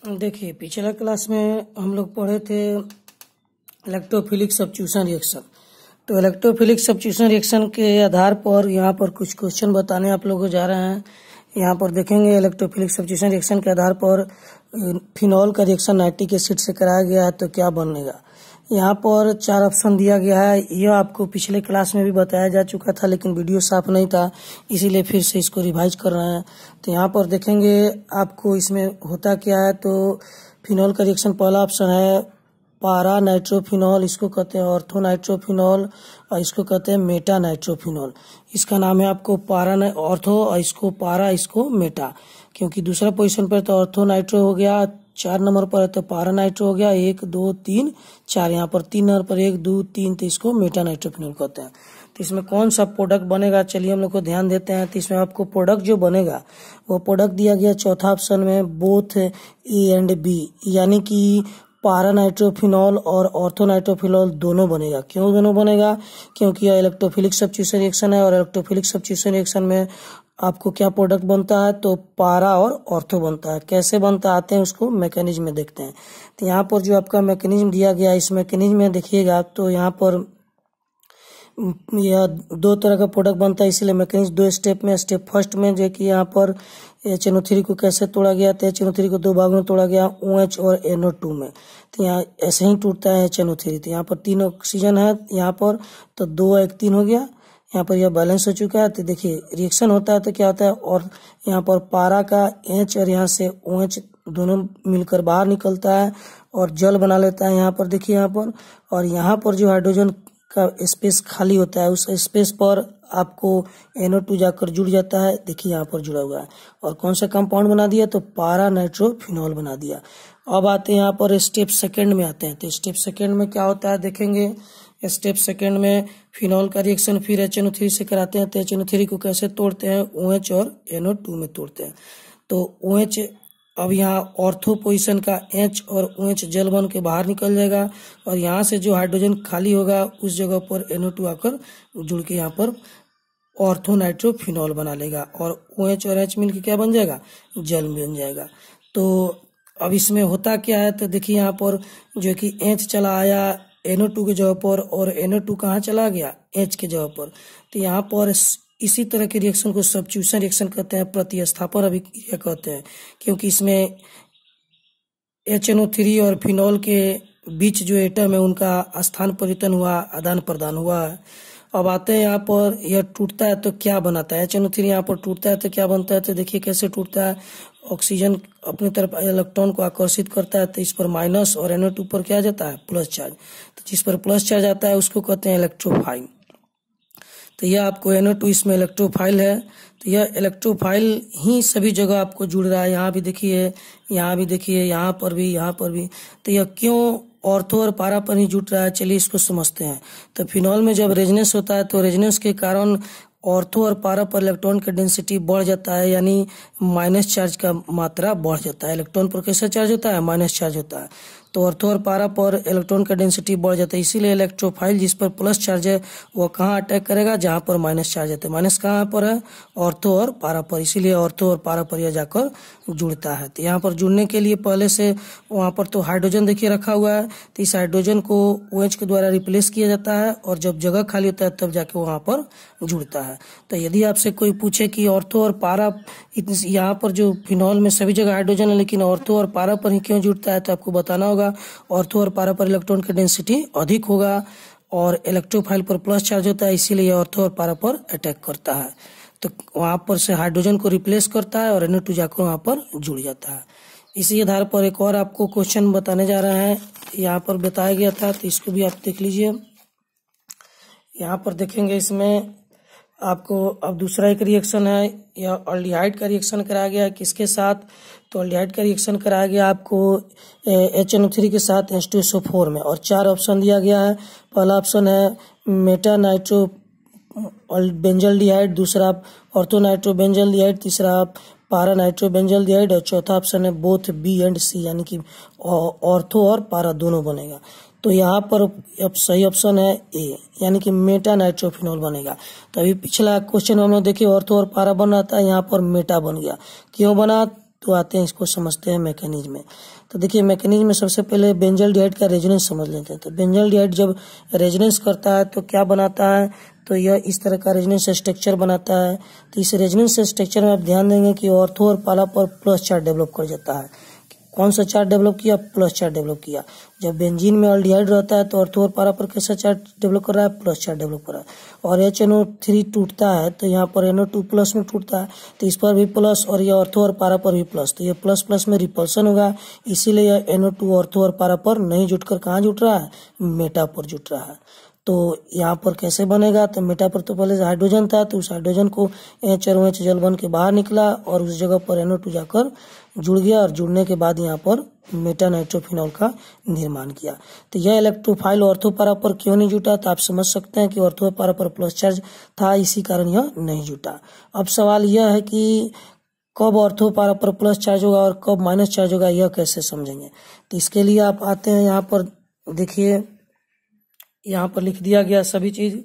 देखिए, पिछला क्लास में हम लोग पढ़े थे इलेक्ट्रोफिलिक सब्स्टिट्यूशन रिएक्शन। तो इलेक्ट्रोफिलिक सब्स्टिट्यूशन रिएक्शन के आधार पर यहाँ पर कुछ क्वेश्चन बताने आप लोगों को जा रहे हैं। यहाँ पर देखेंगे इलेक्ट्रोफिलिक सब्स्टिट्यूशन रिएक्शन के आधार पर फिनॉल का रिएक्शन नाइट्रिक एसिड से कराया गया है तो क्या बनेगा। यहाँ पर 4 ऑप्शन दिया गया है। यह आपको पिछले क्लास में भी बताया जा चुका था, लेकिन वीडियो साफ नहीं था, इसीलिए फिर से इसको रिवाइज कर रहे हैं। तो यहाँ पर देखेंगे आपको इसमें होता क्या है। तो फिनॉल का रिएक्शन पहला ऑप्शन है पारा नाइट्रोफिनॉल, इसको कहते हैं ऑर्थो नाइट्रोफिनॉल और इसको कहते हैं मेटा नाइट्रोफिनॉल। इसका नाम है आपको पारा ऑर्थो और इसको पारा, इसको मेटा, क्योंकि दूसरा पोजीशन पर तो ऑर्थो नाइट्रो हो गया, 4 नंबर पर है तो पारा नाइट्रो हो गया, 1 2 3 4, यहाँ पर 3 नंबर पर 1 2 3, तो इसको मेटा नाइट्रोफिनॉल कहते हैं। तो इसमें कौन सा प्रोडक्ट बनेगा, चलिए हम लोग को ध्यान देते हैं। तो इसमें आपको प्रोडक्ट जो बनेगा वो प्रोडक्ट दिया गया चौथा ऑप्शन में बोथ ए एंड बी, यानी कि पारा नाइट्रोफिनॉल और ऑर्थो नाइट्रोफिनॉल दोनों बनेगा। क्यों दोनों बनेगा? क्योंकि यह इलेक्ट्रोफिलिक सब्स्टिट्यूशन रिएक्शन है और इलेक्ट्रोफिलिक सब्स्टिट्यूशन रिएक्शन में आपको क्या प्रोडक्ट बनता है, तो पारा और ऑर्थो बनता है। कैसे बनता आते हैं उसको मैकेनिज्म में देखते हैं। तो यहाँ पर जो आपका मैकेनिज्म दिया गया, इस मैकेनिज्म में देखिएगा तो यहाँ पर यह 2 तरह का प्रोडक्ट बनता है, इसलिए मैकेनिज्म 2 स्टेप में। स्टेप फर्स्ट में जो कि यहाँ पर HNO3 को कैसे तोड़ा गया, तो HNO3 को 2 भागों में तोड़ा गया, OH और NO2 में। तो यहाँ ऐसे ही टूटता है HNO3। तो यहाँ पर 3 ऑक्सीजन है यहाँ पर, तो 2 1 3 हो गया। यहाँ पर यह बैलेंस हो चुका है। तो देखिए रिएक्शन होता है तो क्या होता है, और यहाँ पर पारा का H और यहाँ से OH दोनों मिलकर बाहर निकलता है और जल बना लेता है। यहाँ पर देखिए यहाँ पर, और यहाँ पर जो हाइड्रोजन का स्पेस खाली होता है उस स्पेस पर आपको NO2 जाकर जुड़ जाता है। देखिए यहाँ पर जुड़ा हुआ है और कौन सा कंपाउंड बना दिया, तो पारा नाइट्रोफिनॉल बना दिया। अब आते हैं यहाँ पर स्टेप सेकंड में आते हैं। तो स्टेप सेकंड में क्या होता है देखेंगे। स्टेप सेकंड में फिनॉल का रिएक्शन फिर HNO3 से कराते हैं। तो HNO3 को कैसे तोड़ते हैं, OH और NO2 में तोड़ते हैं। तो OH अब यहाँ ऑर्थो पोजीशन का H और OH जल बन के बाहर निकल जाएगा और यहाँ से जो हाइड्रोजन खाली होगा उस जगह पर NO2 आकर जुड़ के यहाँ पर ऑर्थो नाइट्रोफिनॉल बना लेगा और OH और H मिलके क्या बन जाएगा, जल बन जाएगा। तो अब इसमें होता क्या है, तो देखिए यहाँ पर जो कि H चला आया NO2 के जगह पर और NO2 कहाँ चला गया, H के जगह पर। तो यहाँ पर इसी तरह के रिएक्शन को सब्स्टिट्यूशन रिएक्शन कहते हैं, प्रतिस्थापन अभिक्रिया कहते हैं, क्योंकि इसमें HNO3 और फिनॉल के बीच जो एटम है उनका स्थान परिवर्तन हुआ, आदान प्रदान हुआ है। अब आते हैं यहाँ पर, यह टूटता है तो क्या बनाता है। HNO3 यहाँ पर टूटता है तो क्या बनता है, तो देखिए कैसे टूटता है। ऑक्सीजन अपनी तरफ इलेक्ट्रॉन को आकर्षित करता है तो इस पर माइनस और NO2 पर क्या जाता है, प्लस चार्ज। तो जिस पर प्लस चार्ज आता है उसको कहते हैं इलेक्ट्रोफाइल। तो यह आपको NO2 इसमें इलेक्ट्रोफाइल है। तो यह इलेक्ट्रोफाइल ही सभी जगह आपको जुड़ रहा है। यहाँ भी देखिए, यहाँ भी देखिए, यहाँ पर भी, यहाँ पर भी। तो यह क्यों ऑर्थो और पारा पर ही जुट रहा है, चलिए इसको समझते हैं। तो फिनॉल में जब रेजोनेंस होता है तो रेजोनेंस के कारण ऑर्थो और पारा पर इलेक्ट्रॉन का डेंसिटी बढ़ जाता है, यानी माइनस चार्ज का मात्रा बढ़ जाता है। इलेक्ट्रॉन पर कैसा चार्ज होता है, माइनस चार्ज होता है। तो ऑर्थो और पारा पर इलेक्ट्रॉन का डेंसिटी बढ़ जाता है, इसीलिए इलेक्ट्रोफाइल जिस पर प्लस चार्ज है वो कहाँ अटैक करेगा, जहाँ पर माइनस चार्ज है। तो माइनस कहाँ पर है, ऑर्थो और पारा पर, इसीलिए ऑर्थो और पारा पर यह जाकर जुड़ता है। तो यहाँ पर जुड़ने के लिए पहले से वहाँ पर तो हाइड्रोजन देखिए रखा हुआ है, तो इस हाइड्रोजन को OH के द्वारा रिप्लेस किया जाता है और जब जगह खाली होता है तब जाके वहाँ पर जुड़ता है। तो यदि आपसे कोई पूछे कि ऑर्थो और पारा, यहाँ पर जो फिनॉल में सभी जगह हाइड्रोजन है लेकिन ऑर्थो और पारा पर ही क्यों जुड़ता है, तो आपको बताना होगा ऑर्थो और पारा पर इलेक्ट्रॉन की डेंसिटी अधिक होगा और इलेक्ट्रोफाइल पर प्लस चार्ज होता है, इसीलिए ऑर्थो और पारा पर अटैक करता है। तो वहां पर से हाइड्रोजन को रिप्लेस करता है और NO2 जाकर वहां पर जुड़ जाता है। इसी आधार पर एक और आपको क्वेश्चन बताने जा रहे हैं, यहाँ पर बताया गया था, तो इसको भी आप देख लीजिए। यहाँ पर देखेंगे इसमें आपको अब दूसरा एक रिएक्शन है, यह अल्डिहाइड का रिएक्शन कराया गया है। किसके साथ, तो अल्डिहाइड का रिएक्शन कराया गया आपको HNO3 के साथ H2SO4 में, और 4 ऑप्शन दिया गया है। पहला ऑप्शन है मेटा नाइट्रो बेंजल डिहाइड, दूसरा ऑर्थो नाइट्रो बेंजल डिहाइड, तीसरा पारा नाइट्रो बेंजल डिहाइड और चौथा ऑप्शन है बोथ B एंड C, यानी कि ऑर्थो और पारा दोनों बनेगा। तो यहाँ पर अब सही ऑप्शन है A, यानी कि मेटा नाइट्रोफिनॉल बनेगा। तो अभी पिछला क्वेश्चन हम लोग देखिए ऑर्थो और पारा बन रहा था, यहाँ पर मेटा बन गया। क्यों बना, तो आते हैं, इसको समझते हैं मैकेनिज्म में। तो देखिए मैकेनिज्म में सबसे पहले बेंजल्डिहाइड का रेजोनेंस समझ लेते हैं। तो बेंजल्डिहाइड जब रेजोनेंस करता है तो क्या बनाता है, तो यह इस तरह का रेजोनेंस स्ट्रक्चर बनाता है। तो इस रेजोनेंस स्ट्रक्चर में आप ध्यान देंगे कि ऑर्थो और पाला पर प्लस चार्ज डेवलप कर जाता है। कौन सा चार्ज डेवलप किया, प्लस चार्ज डेवलप किया। जब बेंजीन में अल्डिहाइड रहता है तो ऑर्थो और पारा पर कैसा चार्ज डेवलप कर रहा है, प्लस चार्ज डेवलप कर रहा है। और HNO3 टूटता है तो यहाँ पर NO2 प्लस में टूटता है, तो इस पर भी प्लस और ये ऑर्थो और पारा पर भी प्लस, तो ये प्लस प्लस में रिपल्सन होगा, इसीलिए यह NO2 ऑर्थो और पारा पर नहीं जुटकर कहाँ जुट रहा है, मेटा पर जुट रहा है। तो यहाँ पर कैसे बनेगा, तो मेटा पर तो पहले हाइड्रोजन था, तो उस हाइड्रोजन को H और OH जल बन के बाहर निकला और उस जगह पर NO2 जाकर जुड़ गया, और जुड़ने के बाद यहाँ पर मेटा नाइट्रोफिनॉल का निर्माण किया। तो यह इलेक्ट्रोफाइल ऑर्थोपारा पर क्यों नहीं जुटा, तो आप समझ सकते हैं कि ऑर्थोपारा पर प्लस चार्ज था, इसी कारण यह नहीं जुटा। अब सवाल यह है कि कब ऑर्थोपारा पर प्लस चार्ज होगा और कब माइनस चार्ज होगा, यह कैसे समझेंगे। तो इसके लिए आप आते हैं यहाँ पर, देखिए यहाँ पर लिख दिया गया सभी चीज।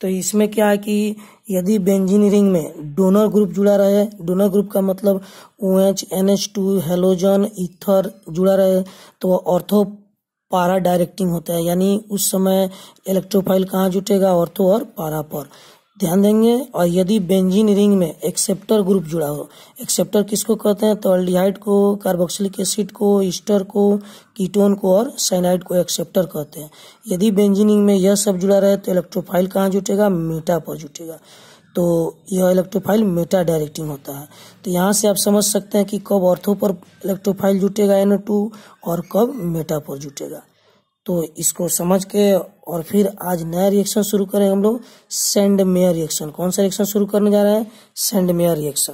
तो इसमें क्या है कि यदि बेंजीन रिंग में डोनर ग्रुप जुड़ा रहे, डोनर ग्रुप का मतलब OH, NH2, हेलोजन, ईथर जुड़ा रहे, तो ऑर्थो पारा डायरेक्टिंग होता है, यानी उस समय इलेक्ट्रोफाइल कहाँ जुटेगा, ऑर्थो और पारा पर ध्यान देंगे। और यदि बेंजीन रिंग में एक्सेप्टर ग्रुप जुड़ा हो, एक्सेप्टर किसको कहते हैं, तो अल्डिहाइड को, कार्बोक्सिलिक एसिड को, ईस्टर को, कीटोन को और साइनाइड को एक्सेप्टर कहते हैं। यदि बेंजीन रिंग में यह सब जुड़ा रहे तो इलेक्ट्रोफाइल कहाँ जुटेगा, मेटा पर जुटेगा, तो यह इलेक्ट्रोफाइल मेटा डायरेक्टिंग होता है। तो यहाँ से आप समझ सकते हैं कि कब ऑर्थो पर इलेक्ट्रोफाइल जुटेगा NO2 और कब मेटा पर जुटेगा। तो इसको समझ के और फिर आज नया रिएक्शन शुरू करें हम लोग, सेंड मेयर रिएक्शन। कौन सा रिएक्शन शुरू करने जा रहे हैं, सेंड मेयर रिएक्शन।